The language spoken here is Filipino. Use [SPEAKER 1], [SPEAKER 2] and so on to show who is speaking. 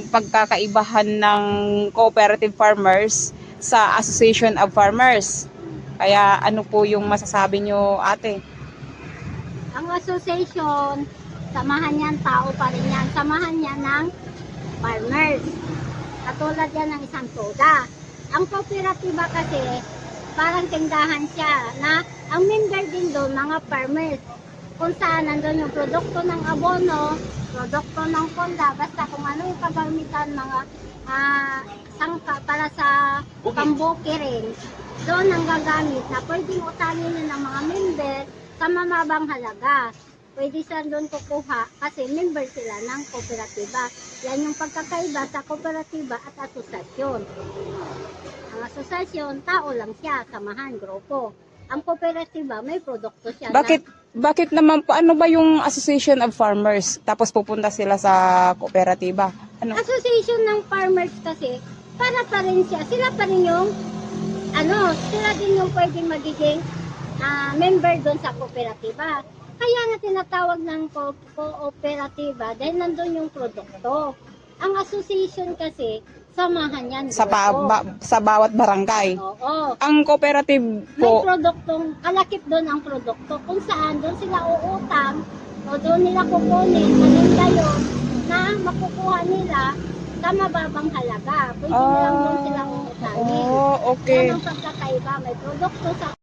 [SPEAKER 1] pagkakaibahan ng cooperative farmers sa Association of Farmers. Kaya ano po yung masasabi nyo, ate?
[SPEAKER 2] Ang association, samahan yan, tao pa rin yan. Samahan yan ng farmers. Katulad yan ng isang soda. Ang kooperatiba kasi, parang tindahan siya na ang member din doon, mga farmers. Kung saan nandun yung produkto ng abono, produkto ng ponda, basta kung ano yung kagamitan, mga sangka para sa pambuki rin, doon ang gagamit na pwedeng utangin ng mga member sa mamabang halaga. Pwede sila doon kukuha kasi member sila ng kooperatiba. Yan yung pagkakaiba sa kooperatiba at asosasyon. Ang asosasyon, tao lang siya, samahan, grupo. Ang kooperatiba, may produkto siya.
[SPEAKER 1] Bakit naman po, ano ba yung Association of Farmers tapos pupunta sila sa kooperatiba? Ano?
[SPEAKER 2] Association ng farmers kasi, para pa rin siya, sila pa rin yung, sila din yung pwedeng magiging member doon sa kooperatiba. Kaya nga tinatawag ng kooperatiba dahil nandun yung produkto. Ang association kasi, samahan yan.
[SPEAKER 1] Sa bawat barangay.
[SPEAKER 2] Oo.
[SPEAKER 1] Ang cooperative
[SPEAKER 2] May
[SPEAKER 1] po,
[SPEAKER 2] produktong, kalakip doon ang produkto. Kung saan, doon sila uutang, o doon nila kukunin, maninda yun, na makukuha nila sa mababang halaga. Pwede nilang doon sila uutangin.
[SPEAKER 1] okay.
[SPEAKER 2] Yan ang pagkakaiba. May produkto sa